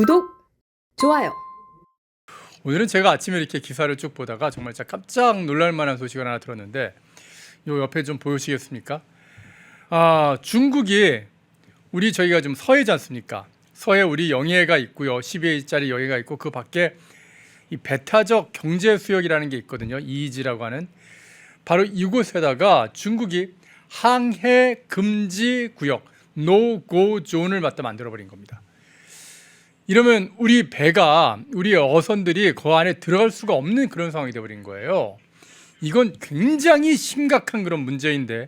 구독, 좋아요. 오늘은 제가 아침에 이렇게 기사를 쭉 보다가 정말 진짜 깜짝 놀랄 만한 소식을 하나 들었는데, 요 옆에 좀 보시겠습니까? 중국이 저희가 좀 서해지 않습니까? 서해 우리 영해가 있고요. 12회짜리 영해가 있고, 그 밖에 이 배타적 경제 수역이라는 게 있거든요. EEZ라고 하는. 바로 이곳에다가 중국이 항해 금지 구역, 노고 존을 갖다 만들어 버린 겁니다. 이러면 우리 배가, 우리 어선들이 그 안에 들어갈 수가 없는 그런 상황이 되어버린 거예요. 이건 굉장히 심각한 그런 문제인데,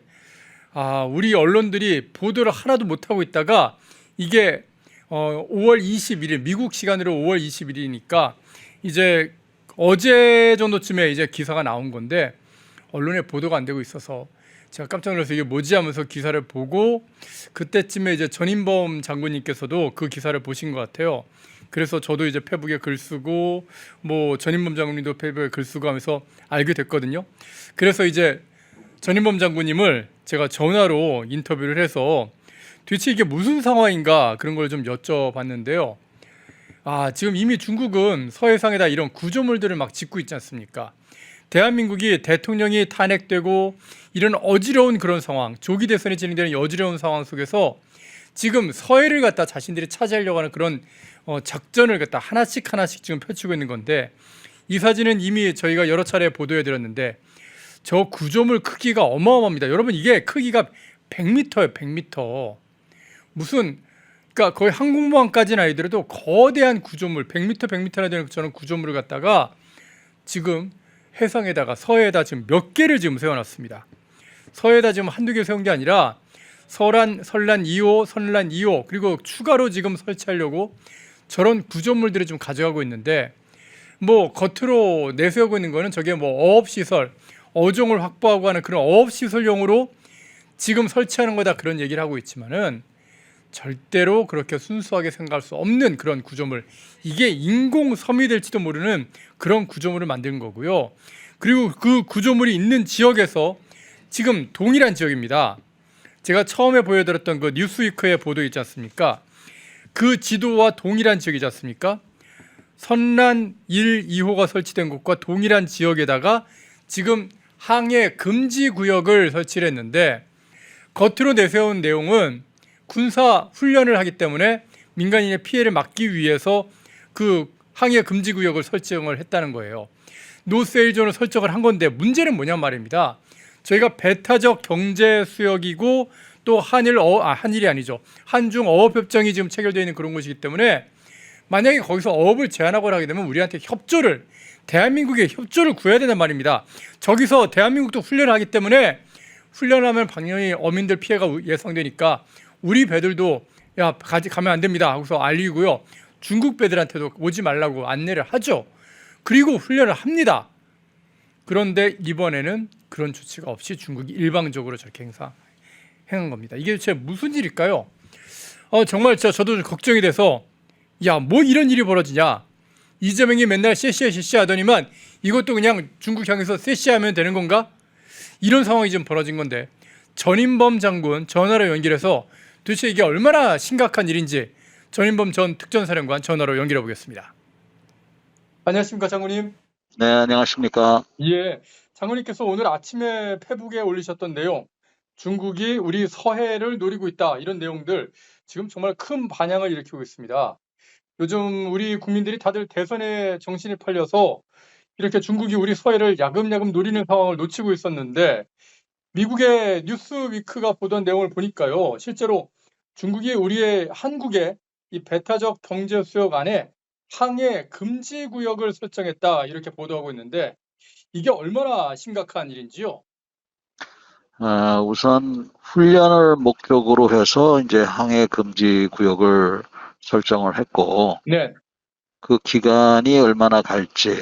우리 언론들이 보도를 하나도 못하고 있다가 이게 5월 21일, 미국 시간으로 5월 21일이니까 이제 어제 정도쯤에 이제 기사가 나온 건데, 언론에 보도가 안 되고 있어서 제가 깜짝 놀라서 이게 뭐지 하면서 기사를 보고, 그때쯤에 이제 전인범 장군님께서도 그 기사를 보신 것 같아요. 그래서 저도 이제 페북에 글 쓰고, 뭐 전인범 장군님도 페북에 글 쓰고 하면서 알게 됐거든요. 그래서 이제 전인범 장군님을 제가 전화로 인터뷰를 해서 도대체 이게 무슨 상황인가 그런 걸 좀 여쭤봤는데요. 지금 이미 중국은 서해상에다 이런 구조물들을 막 짓고 있지 않습니까? 대한민국이 대통령이 탄핵되고 이런 어지러운 그런 상황, 조기 대선이 진행되는 이 어지러운 상황 속에서 지금 서해를 갖다 자신들이 차지하려고 하는 그런 작전을 갖다 하나씩 지금 펼치고 있는 건데, 이 사진은 이미 저희가 여러 차례 보도해 드렸는데 저 구조물 크기가 어마어마합니다. 여러분, 이게 크기가 100m예요. 100m. 그러니까 거의 항공모함까지는 아니더라도 거대한 구조물, 100m나 되는 저런 구조물을 갖다가 지금 해상에다가 서해에다 지금 몇 개를 지금 세워놨습니다. 서해에다 지금 한두 개 세운 게 아니라 설란 2호, 선란 2호, 그리고 추가로 지금 설치하려고 저런 구조물들을 좀 가져가고 있는데, 뭐 겉으로 내세우고 있는 거는 저게 뭐 어업시설, 어종을 확보하고 하는 그런 어업시설용으로 지금 설치하는 거다, 그런 얘기를 하고 있지만은 절대로 그렇게 순수하게 생각할 수 없는 그런 구조물, 이게 인공섬이 될지도 모르는 그런 구조물을 만든 거고요. 그리고 그 구조물이 있는 지역에서 지금 동일한 지역입니다. 제가 처음에 보여드렸던 그 뉴스위크의 보도 있지 않습니까? 그 지도와 동일한 지역이지 않습니까? 선란 1, 2호가 설치된 곳과 동일한 지역에다가 지금 항해 금지 구역을 설치를 했는데, 겉으로 내세운 내용은 군사 훈련을 하기 때문에 민간인의 피해를 막기 위해서 그 항해 금지 구역을 설정을 했다는 거예요. 노세일존을 설정을 한 건데, 문제는 뭐냐 말입니다. 저희가 배타적 경제 수역이고 또 한일이 아니죠. 한중 어업협정이 지금 체결되어 있는 그런 곳이기 때문에 만약에 거기서 어업을 제한하거나 하게 되면 우리한테 대한민국의 협조를 구해야 된단 말입니다. 저기서 대한민국도 훈련을 하기 때문에 훈련하면 당연히 어민들 피해가 예상되니까 우리 배들도 가면 안 됩니다 하고서 알리고요. 중국 배들한테도 오지 말라고 안내를 하죠. 그리고 훈련을 합니다. 그런데 이번에는 그런 조치가 없이 중국이 일방적으로 저렇게 행한 겁니다. 이게 도대체 무슨 일일까요? 정말 저도 걱정이 돼서, 뭐 이런 일이 벌어지냐. 이재명이 맨날 쎄쎄 하더니만 이것도 그냥 중국 향해서 쎄쎄하면 되는 건가? 이런 상황이 좀 벌어진 건데, 전인범 장군 전화로 연결해서 도대체 이게 얼마나 심각한 일인지 전인범 전 특전사령관 전화로 연결해 보겠습니다. 안녕하십니까, 장군님? 네, 안녕하십니까. 예, 장군님께서 오늘 아침에 페북에 올리셨던 내용, 중국이 우리 서해를 노리고 있다, 이런 내용들 지금 정말 큰 반향을 일으키고 있습니다. 요즘 우리 국민들이 다들 대선에 정신이 팔려서 이렇게 중국이 우리 서해를 야금야금 노리는 상황을 놓치고 있었는데, 미국의 뉴스위크가 보던 내용을 보니까요, 실제로 중국이 한국의 이 배타적 경제 수역 안에 항해 금지 구역을 설정했다, 이렇게 보도하고 있는데, 이게 얼마나 심각한 일인지요? 우선 훈련을 목적으로 해서 이제 항해 금지 구역을 설정을 했고, 네, 그 기간이 얼마나 갈지,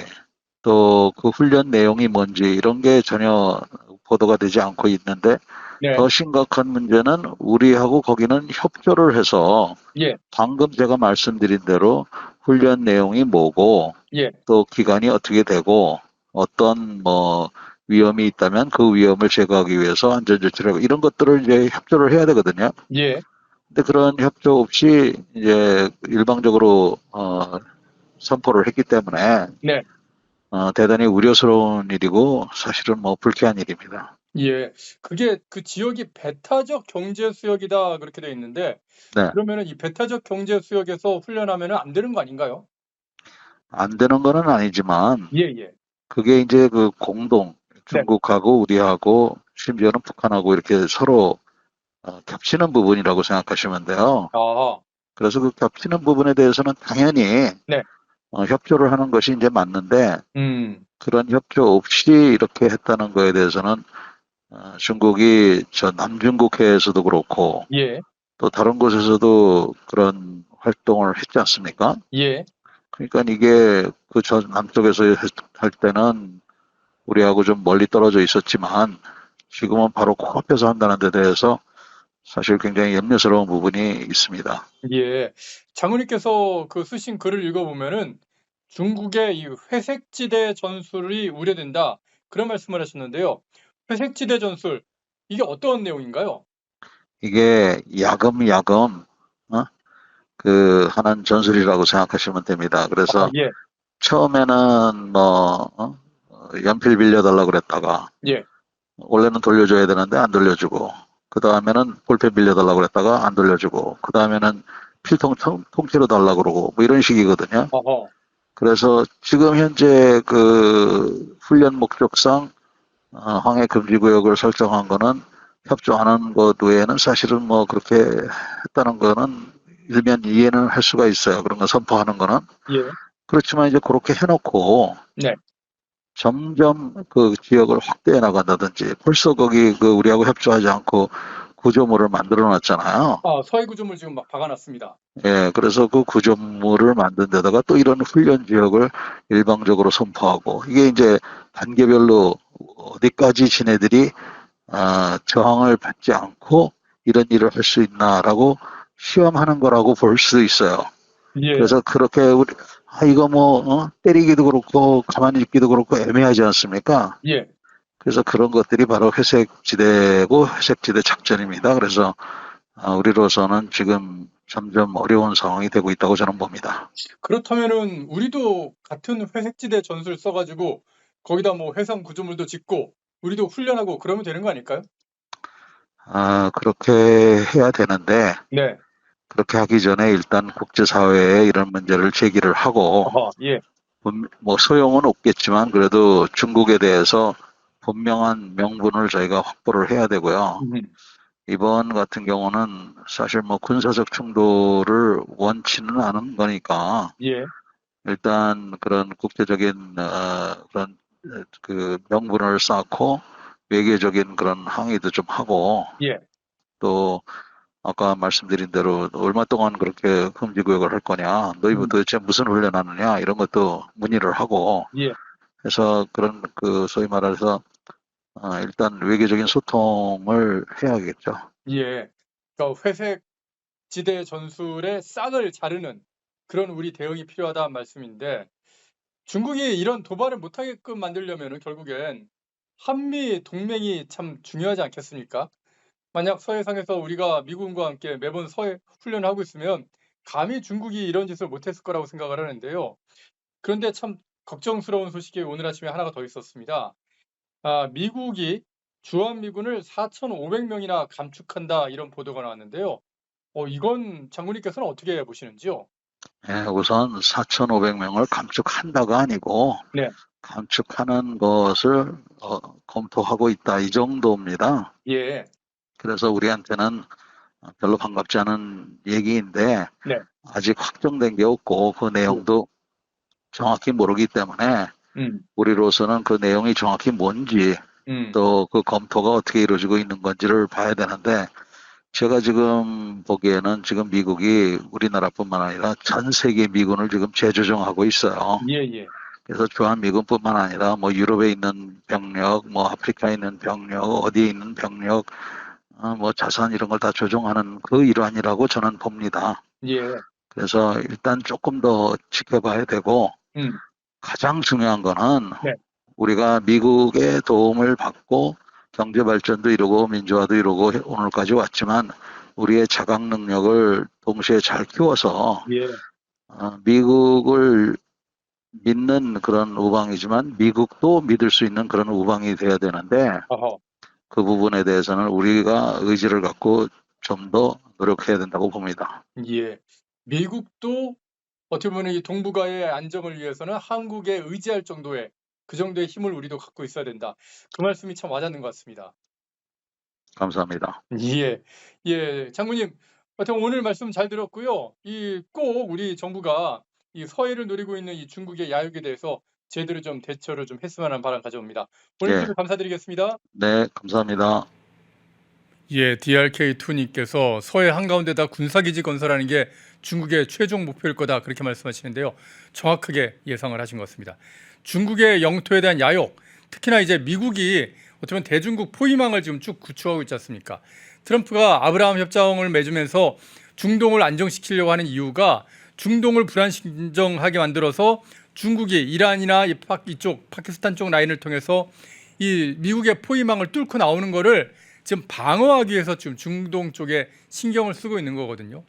또 그 훈련 내용이 뭔지 이런 게 전혀 보도가 되지 않고 있는데, 네, 더 심각한 문제는 우리하고 거기는 협조를 해서 예, 방금 제가 말씀드린 대로 훈련 내용이 뭐고, 예, 또 기간이 어떻게 되고, 어떤 위험이 있다면 그 위험을 제거하기 위해서 안전조치를 하고 이런 것들을 이제 협조를 해야 되거든요. 예, 근데 그런 협조 없이 이제 일방적으로 선포를 했기 때문에 네. 대단히 우려스러운 일이고 사실은 뭐 불쾌한 일입니다. 예. 그게 그 지역이 배타적 경제 수역이다 그렇게 돼 있는데 네. 그러면은 이 배타적 경제 수역에서 훈련하면은 안 되는 거 아닌가요? 안 되는 거는 아니지만 예예. 그게 이제 그 공동 네. 중국하고 우리하고 심지어는 북한하고 이렇게 서로 겹치는 부분이라고 생각하시면 돼요. 아. 그래서 그 겹치는 부분에 대해서는 당연히 네. 협조를 하는 것이 이제 맞는데 음. 그런 협조 없이 이렇게 했다는 거에 대해서는 중국이 저 남중국해에서도 그렇고 예. 또 다른 곳에서도 그런 활동을 했지 않습니까? 예. 그러니까 이게 그 저 남쪽에서 할 때는 우리하고 좀 멀리 떨어져 있었지만 지금은 바로 코앞에서 한다는 데 대해서 사실 굉장히 염려스러운 부분이 있습니다. 예. 장군님께서 그 쓰신 글을 읽어보면은 중국의 이 회색지대 전술이 우려된다. 그런 말씀을 하셨는데요. 회색지대 전술, 이게 어떤 내용인가요? 이게 야금야금 어? 그 하는 전술이라고 생각하시면 됩니다. 아, 그래서 예. 처음에는 뭐 연필 빌려달라 그랬다가 예. 원래는 돌려줘야 되는데 안 돌려주고 그 다음에는 볼펜 빌려달라 그랬다가 안 돌려주고 그 다음에는 필통 통째로 달라 그러고 뭐 이런 식이거든요. 어허. 그래서 지금 현재 그 훈련 목적상 항해 금지 구역을 설정한 거는 협조하는 것 외에는 사실은 뭐 그렇게 했다는 거는 일면 이해는 할 수가 있어요. 그런 거 선포하는 거는. 예. 그렇지만 이제 그렇게 해놓고 네. 점점 그 지역을 확대해 나간다든지 벌써 거기 그 우리하고 협조하지 않고 구조물을 만들어 놨잖아요. 아, 서해 구조물 지금 막 박아놨습니다. 예, 그래서 그 구조물을 만든 데다가 또 이런 훈련 지역을 일방적으로 선포하고 이게 이제 단계별로 어디까지 지네들이 저항을 받지 않고 이런 일을 할 수 있나라고 시험하는 거라고 볼 수 있어요. 예. 그래서 그렇게 이거 뭐 때리기도 그렇고 가만히 있기도 그렇고 애매하지 않습니까? 예. 그래서 그런 것들이 바로 회색지대고 회색지대 작전입니다. 그래서 우리로서는 지금 점점 어려운 상황이 되고 있다고 저는 봅니다. 그렇다면은 우리도 같은 회색지대 전술 써가지고 거기다 뭐 해상 구조물도 짓고 우리도 훈련하고 그러면 되는 거 아닐까요? 그렇게 해야 되는데 네. 그렇게 하기 전에 일단 국제사회에 이런 문제를 제기를 하고 어허. 예. 뭐 소용은 없겠지만 그래도 중국에 대해서 분명한 명분을 저희가 확보를 해야 되고요. 음. 이번 같은 경우는 사실 뭐 군사적 충돌을 원치는 않은 거니까 예. 일단 그런 국제적인 그런 그 명분을 쌓고 외교적인 그런 항의도 좀 하고 예. 또 아까 말씀드린 대로 얼마 동안 그렇게 금지구역을 할 거냐, 너희 음. 도대체 무슨 훈련하느냐 이런 것도 문의를 하고 예. 해서 그런 그 소위 말해서 일단 외교적인 소통을 해야겠죠. 예. 그러니까 회색 지대 전술의 싹을 자르는 그런 우리 대응이 필요하다는 말씀인데 중국이 이런 도발을 못하게끔 만들려면은 결국엔 한미 동맹이 참 중요하지 않겠습니까? 만약 서해상에서 우리가 미군과 함께 매번 서해 훈련을 하고 있으면 감히 중국이 이런 짓을 못했을 거라고 생각을 하는데요. 그런데 참 걱정스러운 소식이 오늘 아침에 하나가 더 있었습니다. 아, 미국이 주한미군을 4,500명이나 감축한다 이런 보도가 나왔는데요. 이건 장군님께서는 어떻게 보시는지요? 예, 우선 4,500명을 감축한다가 아니고 네. 감축하는 것을 검토하고 있다 이 정도입니다. 예. 그래서 우리한테는 별로 반갑지 않은 얘기인데 네. 아직 확정된 게 없고 그 예. 내용도 정확히 모르기 때문에 음. 우리로서는 그 내용이 정확히 뭔지 음. 또 그 검토가 어떻게 이루어지고 있는 건지를 봐야 되는데 제가 지금 보기에는 지금 미국이 우리나라뿐만 아니라 전 세계 미군을 지금 재조정하고 있어요. 예예. 그래서 주한미군뿐만 아니라 뭐 유럽에 있는 병력, 뭐 아프리카에 있는 병력, 어디에 있는 병력, 뭐 자산 이런 걸 다 조정하는 그 일환이라고 저는 봅니다. 예. 그래서 일단 조금 더 지켜봐야 되고 음. 가장 중요한 거는 네. 우리가 미국의 도움을 받고 경제 발전도 이루고 민주화도 이루고 오늘까지 왔지만 우리의 자각 능력을 동시에 잘 키워서 예. 미국을 믿는 그런 우방이지만 미국도 믿을 수 있는 그런 우방이 돼야 되는데 어허. 그 부분에 대해서는 우리가 의지를 갖고 좀 더 노력해야 된다고 봅니다. 예. 미국도 어떻게 보면 이 동북아의 안정을 위해서는 한국에 의지할 정도의 그 정도의 힘을 우리도 갖고 있어야 된다. 그 말씀이 참 와닿는 것 같습니다. 감사합니다. 예. 예. 장군님, 하여튼 오늘 말씀 잘 들었고요. 이 꼭 우리 정부가 이 서해를 노리고 있는 이 중국의 야욕에 대해서 제대로 좀 대처를 좀 했으면 하는 바람 가져옵니다. 오늘 예. 인터뷰 감사드리겠습니다. 네, 감사합니다. 예, DRK2님께서 서해 한가운데다 군사기지 건설하는 게 중국의 최종 목표일 거다 그렇게 말씀하시는데요. 정확하게 예상을 하신 것 같습니다. 중국의 영토에 대한 야욕, 특히나 이제 미국이 어떻게 보면 대중국 포위망을 지금 쭉 구축하고 있지 않습니까? 트럼프가 아브라함 협정을 맺으면서 중동을 안정시키려고 하는 이유가 중동을 불안정하게 만들어서 중국이 이란이나 이쪽 파키스탄 쪽 라인을 통해서 이 미국의 포위망을 뚫고 나오는 거를 지금 방어하기 위해서 지금 중동 쪽에 신경을 쓰고 있는 거거든요.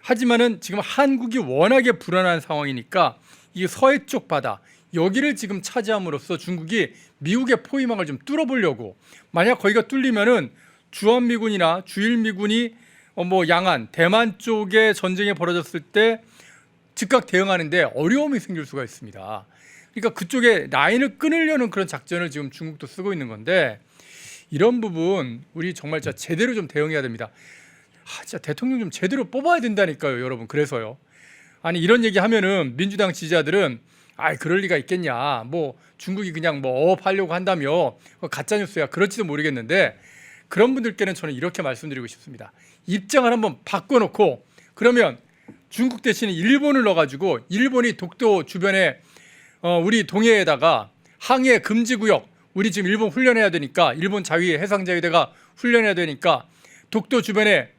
하지만은 지금 한국이 워낙에 불안한 상황이니까 이 서해 쪽 바다 여기를 지금 차지함으로써 중국이 미국의 포위망을 좀 뚫어보려고, 만약 거기가 뚫리면은 주한미군이나 주일미군이 양안, 대만 쪽에 전쟁이 벌어졌을 때 즉각 대응하는데 어려움이 생길 수가 있습니다. 그러니까 그쪽에 라인을 끊으려는 그런 작전을 지금 중국도 쓰고 있는 건데, 이런 부분 우리 정말 진짜 제대로 좀 대응해야 됩니다. 진짜 대통령 좀 제대로 뽑아야 된다니까요, 여러분. 그래서요. 아니 이런 얘기 하면은 민주당 지지자들은 그럴 리가 있겠냐. 뭐 중국이 그냥 뭐 어업하려고 한다며 가짜 뉴스야. 그럴지도 모르겠는데, 그런 분들께는 저는 이렇게 말씀드리고 싶습니다. 입장을 한번 바꿔놓고, 그러면 중국 대신에 일본을 넣어가지고 일본이 독도 주변에 우리 동해에다가 항해 금지 구역, 우리 지금 일본 훈련해야 되니까, 일본 자위 해상자위대가 훈련해야 되니까 독도 주변에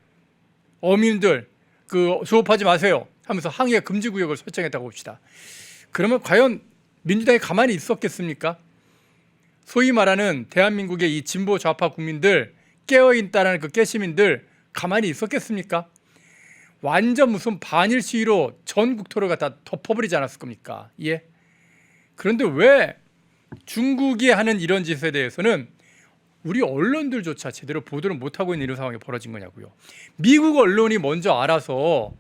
어민들 조업하지 마세요 하면서 항해 금지 구역을 설정했다고 봅시다. 그러면 과연 민주당이 가만히 있었겠습니까? 소위 말하는 대한민국의 이 진보 좌파 국민들, 깨어있다라는 그 깨시민들 가만히 있었겠습니까? 완전 무슨 반일 시위로 전 국토를 갖다 덮어버리지 않았을 겁니까? 예. 그런데 왜 중국이 하는 이런 짓에 대해서는 우리 언론들조차 제대로 보도를 못하고 있는 이런 상황이 벌어진 거냐고요. 미국 언론이 먼저 알아서,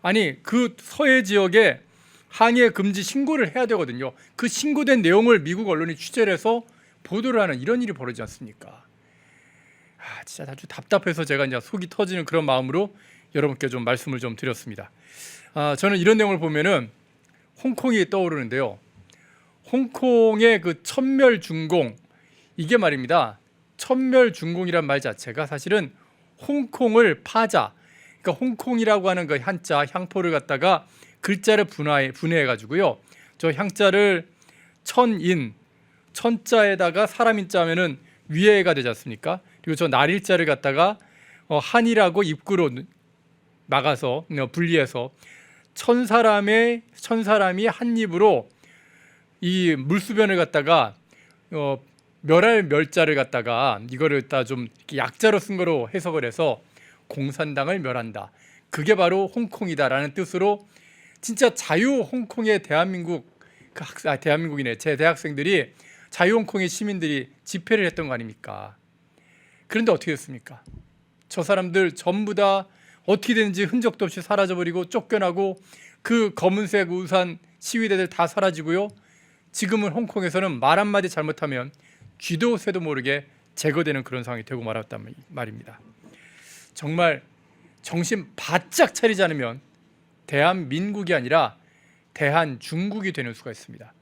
아니 그 서해 지역에 항해 금지 신고를 해야 되거든요. 그 신고된 내용을 미국 언론이 취재를 해서 보도를 하는 이런 일이 벌어지지 않습니까? 진짜 아주 답답해서 제가 이제 속이 터지는 그런 마음으로 여러분께 좀 말씀을 좀 드렸습니다. 저는 이런 내용을 보면은 홍콩이 떠오르는데요. 홍콩의 그 천멸중공, 이게 말입니다. 천멸중공이란 말 자체가 사실은 홍콩을 파자, 그러니까 홍콩이라고 하는 그 한자 향포를 갖다가 글자를 분해해 가지고요. 저 향자를 천인, 천자에다가 사람인자 하면은 위에가 되지 않습니까? 그리고 저 날일자를 갖다가 한이라고 입구로 나가서 분리해서 천사람이 한 입으로 이 물수변을 갖다가 멸할 멸자를 갖다가 이거를 다 좀 약자로 쓴 거로 해석을 해서 공산당을 멸한다. 그게 바로 홍콩이다라는 뜻으로 진짜 자유 홍콩의 대한민국이네. 제 대학생들이 자유 홍콩의 시민들이 집회를 했던 거 아닙니까? 그런데 어떻게 됐습니까? 저 사람들 전부 다 어떻게 되는지 흔적도 없이 사라져버리고 쫓겨나고, 그 검은색 우산 시위대들 다 사라지고요. 지금은 홍콩에서는 말 한마디 잘못하면 쥐도 새도 모르게 제거되는 그런 상황이 되고 말았단 말입니다. 정말 정신 바짝 차리지 않으면 대한민국이 아니라 대한중국이 되는 수가 있습니다.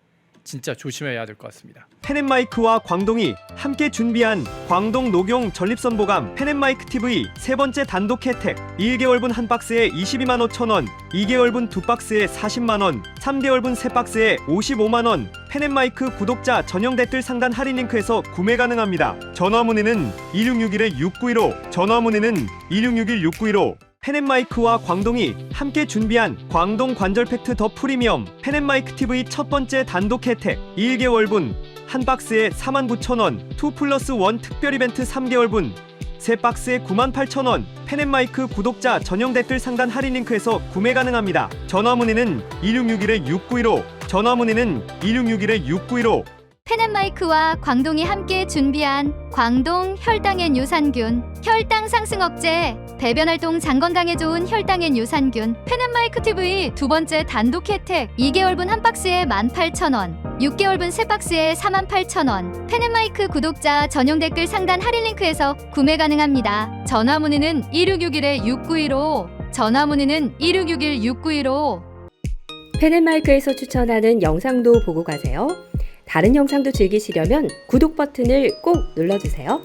진짜 조심해야 될 것 같습니다. 펜앤마이크와 광동이 함께 준비한 광동 녹용 전립선 보감 펜앤마이크 TV 세 번째 단독 혜택, 1개월분 한 박스에 22만 5천 원, 2개월분 두 박스에 40만 원, 3개월분 세 박스에 55만 원. 펜앤마이크 구독자 전용 댓글 상단 할인 링크에서 구매 가능합니다. 전화 문의는 2661-6915, 전화 문의는 2661-6915. 펜앤마이크와 광동이 함께 준비한 광동 관절 팩트 더 프리미엄 펜앤마이크 TV 첫 번째 단독 혜택, 1개월분 한 박스에 49,000원, 2+1 특별 이벤트 3개월분 3박스에 98,000원. 펜앤마이크 구독자 전용 댓글 상단 할인 링크에서 구매 가능합니다. 전화 문의는 1661-6915. 전화 문의는 1661-6915. 펜앤마이크와 광동이 함께 준비한 광동 혈당엔 유산균, 혈당 상승 억제, 배변 활동 장 건강에 좋은 혈당엔 유산균, 펜앤마이크 TV 두 번째 단독 혜택, 2개월분 한 박스에 18,000원, 6개월분 세 박스에 48,000원. 펜앤마이크 구독자 전용 댓글 상단 할인 링크에서 구매 가능합니다. 전화 문의는 1661-6915. 전화 문의는 1661-6915. 펜앤마이크에서 추천하는 영상도 보고 가세요. 다른 영상도 즐기시려면 구독 버튼을 꼭 눌러주세요.